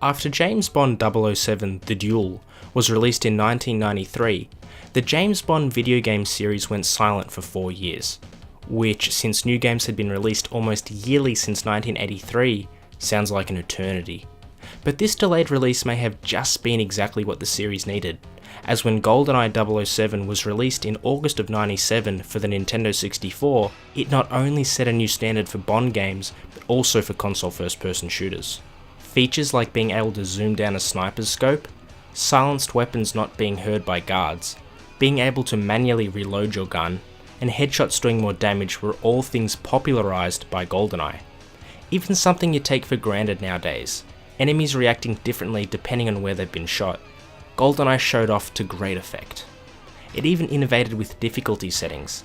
After James Bond 007 The Duel was released in 1993, the James Bond video game series went silent for 4 years, which, since new games had been released almost yearly since 1983, sounds like an eternity. But this delayed release may have just been exactly what the series needed, as when Goldeneye 007 was released in August of '97 for the Nintendo 64, it not only set a new standard for Bond games, but also for console first-person shooters. Features like being able to zoom down a sniper's scope, silenced weapons not being heard by guards, being able to manually reload your gun, and headshots doing more damage were all things popularised by Goldeneye. Even something you take for granted nowadays, enemies reacting differently depending on where they've been shot, Goldeneye showed off to great effect. It even innovated with difficulty settings.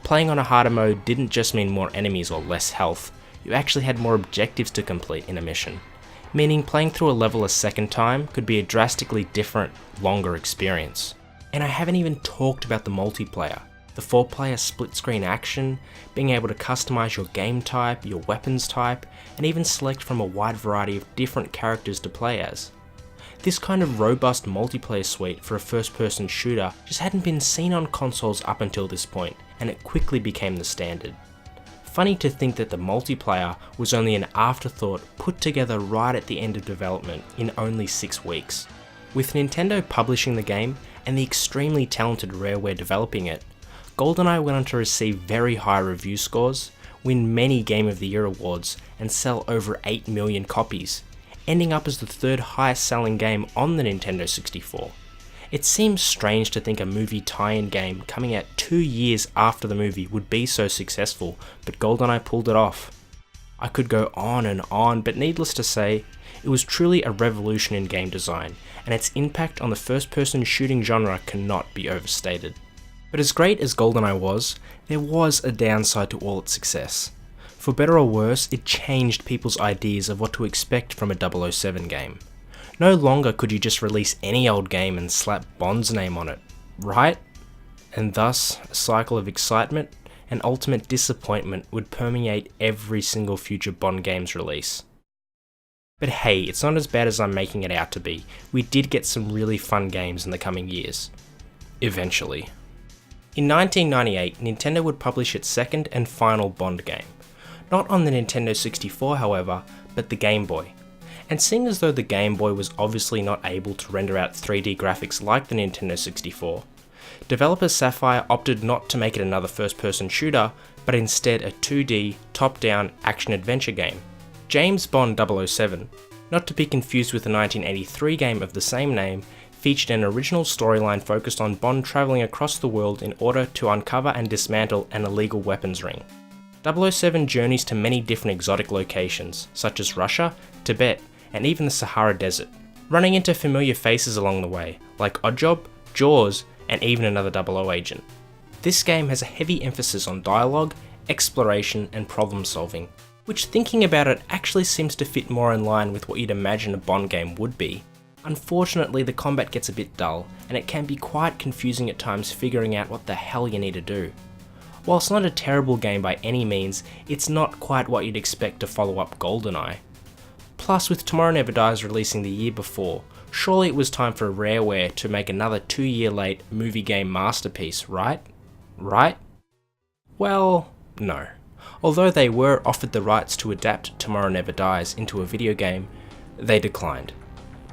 Playing on a harder mode didn't just mean more enemies or less health, you actually had more objectives to complete in a mission, meaning playing through a level a second time could be a drastically different, longer experience. And I haven't even talked about the multiplayer. The 4-player split-screen action, being able to customize your game type, your weapons type, and even select from a wide variety of different characters to play as. This kind of robust multiplayer suite for a first-person shooter just hadn't been seen on consoles up until this point, and it quickly became the standard. Funny to think that the multiplayer was only an afterthought put together right at the end of development in only 6 weeks. With Nintendo publishing the game and the extremely talented Rareware developing it, Goldeneye went on to receive very high review scores, win many Game of the Year awards, and sell over 8 million copies, ending up as the 3rd highest selling game on the Nintendo 64. It seems strange to think a movie tie-in game coming out 2 years after the movie would be so successful, but Goldeneye pulled it off. I could go on and on, but needless to say, it was truly a revolution in game design, and its impact on the first-person shooting genre cannot be overstated. But as great as Goldeneye was, there was a downside to all its success. For better or worse, it changed people's ideas of what to expect from a 007 game. No longer could you just release any old game and slap Bond's name on it, right? And thus, a cycle of excitement and ultimate disappointment would permeate every single future Bond game's release. But hey, it's not as bad as I'm making it out to be. We did get some really fun games in the coming years. Eventually. In 1998, Nintendo would publish its second and final Bond game. Not on the Nintendo 64, however, but the Game Boy. And seeing as though the Game Boy was obviously not able to render out 3D graphics like the Nintendo 64, developer Sapphire opted not to make it another first-person shooter, but instead a 2D, top-down action-adventure game, James Bond 007, not to be confused with the 1983 game of the same name, featured an original storyline focused on Bond travelling across the world in order to uncover and dismantle an illegal weapons ring. 007 journeys to many different exotic locations, such as Russia, Tibet, and even the Sahara Desert, running into familiar faces along the way, like Oddjob, Jaws, and even another 00 agent. This game has a heavy emphasis on dialogue, exploration, and problem solving, which thinking about it actually seems to fit more in line with what you'd imagine a Bond game would be. Unfortunately, the combat gets a bit dull, and it can be quite confusing at times figuring out what the hell you need to do. Whilst not a terrible game by any means, it's not quite what you'd expect to follow up Goldeneye. Plus, with Tomorrow Never Dies releasing the year before, surely it was time for Rareware to make another 2-year late movie game masterpiece, right? Right? Well, no. Although they were offered the rights to adapt Tomorrow Never Dies into a video game, they declined.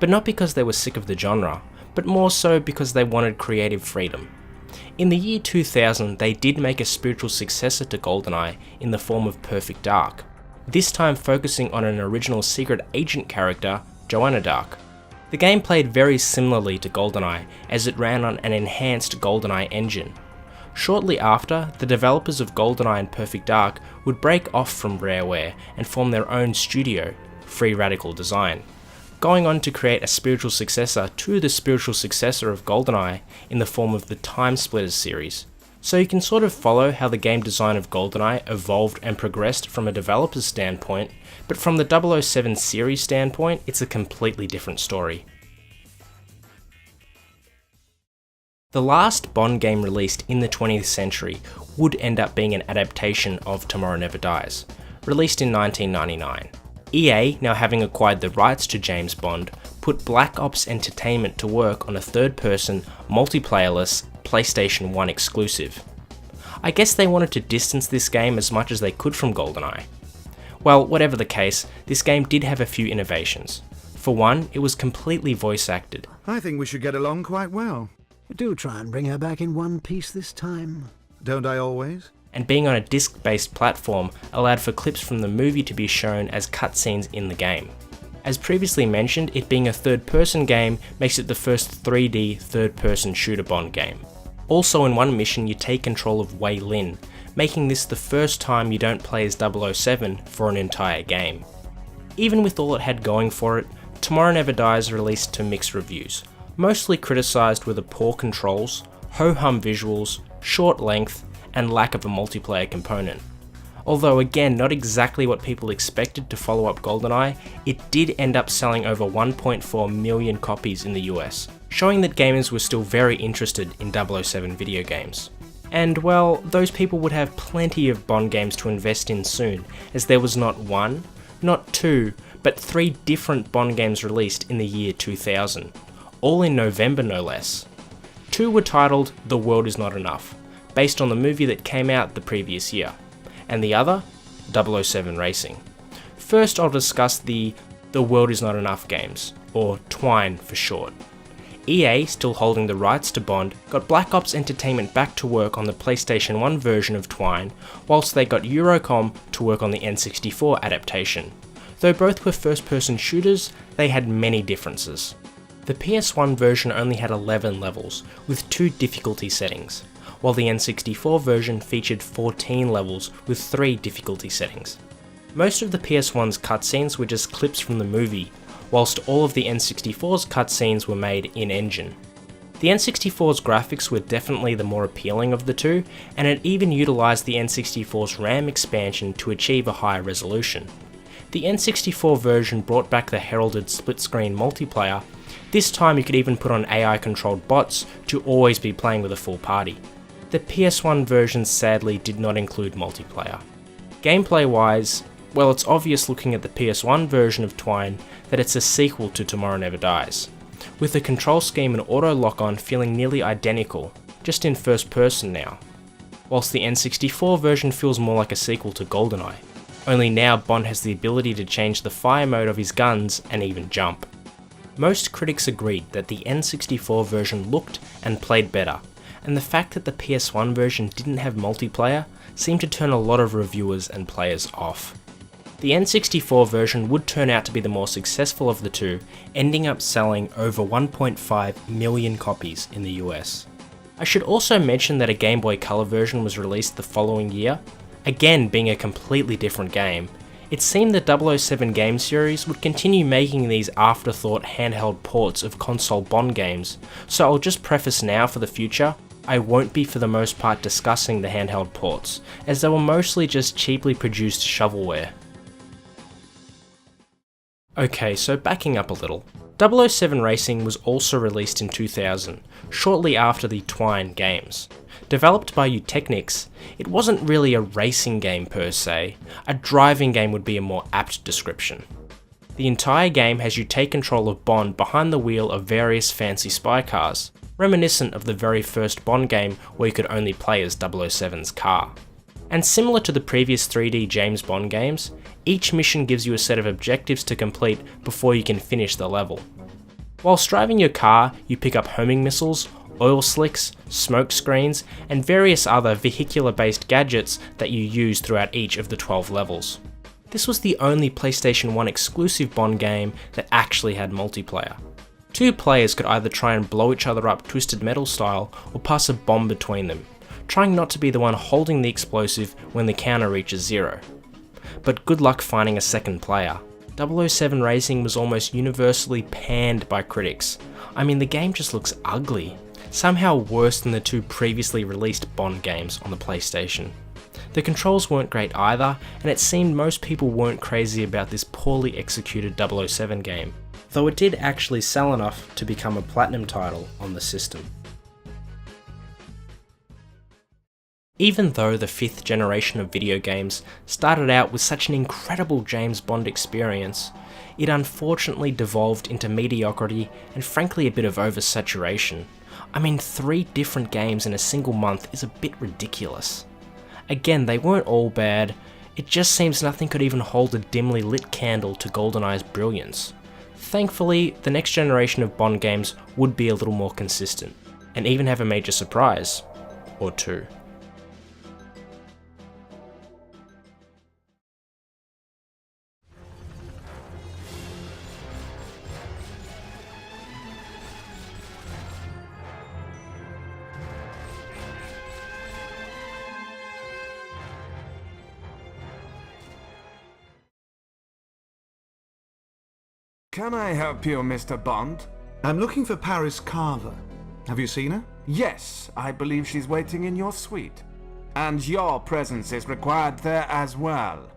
But not because they were sick of the genre, but more so because they wanted creative freedom. In the year 2000, they did make a spiritual successor to Goldeneye in the form of Perfect Dark, this time focusing on an original secret agent character, Joanna Dark. The game played very similarly to Goldeneye, as it ran on an enhanced Goldeneye engine. Shortly after, the developers of Goldeneye and Perfect Dark would break off from Rareware and form their own studio, Free Radical Design, going on to create a spiritual successor to the spiritual successor of Goldeneye in the form of the Time Splitters series. So you can sort of follow how the game design of Goldeneye evolved and progressed from a developer's standpoint, but from the 007 series standpoint, it's a completely different story. The last Bond game released in the 20th century would end up being an adaptation of Tomorrow Never Dies, released in 1999. EA, now having acquired the rights to James Bond, put Black Ops Entertainment to work on a third-person, multiplayer-less PlayStation 1 exclusive. I guess they wanted to distance this game as much as they could from Goldeneye. Well, whatever the case, this game did have a few innovations. For one, it was completely voice acted. I think we should get along quite well. Do try and bring her back in one piece this time. Don't I always? And being on a disc-based platform allowed for clips from the movie to be shown as cutscenes in the game. As previously mentioned, it being a third-person game makes it the first 3D third-person shooter Bond game. Also in one mission you take control of Wei Lin, making this the first time you don't play as 007 for an entire game. Even with all it had going for it, Tomorrow Never Dies released to mixed reviews, mostly criticised with the poor controls, ho-hum visuals, short length, and lack of a multiplayer component. Although again not exactly what people expected to follow up Goldeneye, it did end up selling over 1.4 million copies in the US, showing that gamers were still very interested in 007 video games. And well, those people would have plenty of Bond games to invest in soon, as there was not one, not two, but 3 different Bond games released in the year 2000, all in November no less. 2 were titled The World Is Not Enough, based on the movie that came out the previous year, and the other, 007 Racing. First I'll discuss the World Is Not Enough games, or Twine for short. EA, still holding the rights to Bond, got Black Ops Entertainment back to work on the PlayStation 1 version of Twine, whilst they got Eurocom to work on the N64 adaptation. Though both were first-person shooters, they had many differences. The PS1 version only had 11 levels, with 2 difficulty settings, while the N64 version featured 14 levels with 3 difficulty settings. Most of the PS1's cutscenes were just clips from the movie, whilst all of the N64's cutscenes were made in-engine. The N64's graphics were definitely the more appealing of the two, and it even utilised the N64's RAM expansion to achieve a higher resolution. The N64 version brought back the heralded split-screen multiplayer. This time you could even put on AI-controlled bots to always be playing with a full party. The PS1 version sadly did not include multiplayer. Gameplay-wise, well, it's obvious looking at the PS1 version of Twine that it's a sequel to Tomorrow Never Dies, with the control scheme and auto lock-on feeling nearly identical, just in first person now, whilst the N64 version feels more like a sequel to Goldeneye, only now Bond has the ability to change the fire mode of his guns and even jump. Most critics agreed that the N64 version looked and played better, and the fact that the PS1 version didn't have multiplayer seemed to turn a lot of reviewers and players off. The N64 version would turn out to be the more successful of the two, ending up selling over 1.5 million copies in the US. I should also mention that a Game Boy Color version was released the following year, again being a completely different game. It seemed the 007 game series would continue making these afterthought handheld ports of console Bond games, so I'll just preface now for the future, I won't be for the most part discussing the handheld ports, as they were mostly just cheaply produced shovelware. Okay, so backing up a little. 007 Racing was also released in 2000, shortly after the Twine games. Developed by Eutechnics, it wasn't really a racing game per se, a driving game would be a more apt description. The entire game has you take control of Bond behind the wheel of various fancy spy cars, reminiscent of the very first Bond game where you could only play as 007's car. And similar to the previous 3D James Bond games, each mission gives you a set of objectives to complete before you can finish the level. Whilst driving your car, you pick up homing missiles, oil slicks, smoke screens, and various other vehicular-based gadgets that you use throughout each of the 12 levels. This was the only PlayStation 1 exclusive Bond game that actually had multiplayer. 2 players could either try and blow each other up Twisted Metal style or pass a bomb between them, trying not to be the one holding the explosive when the counter reaches 0. But good luck finding a second player. 007 Racing was almost universally panned by critics. I mean, the game just looks ugly, somehow worse than the 2 previously released Bond games on the PlayStation. The controls weren't great either, and it seemed most people weren't crazy about this poorly executed 007 game, though it did actually sell enough to become a platinum title on the system. Even though the 5th generation of video games started out with such an incredible James Bond experience, it unfortunately devolved into mediocrity and frankly a bit of oversaturation. I mean, 3 different games in a single month is a bit ridiculous. Again, they weren't all bad, it just seems nothing could even hold a dimly lit candle to Goldeneye's brilliance. Thankfully, the next generation of Bond games would be a little more consistent, and even have a major surprise, or two. Can I help you, Mr. Bond? I'm looking for Paris Carver. Have you seen her? Yes, I believe she's waiting in your suite. And your presence is required there as well.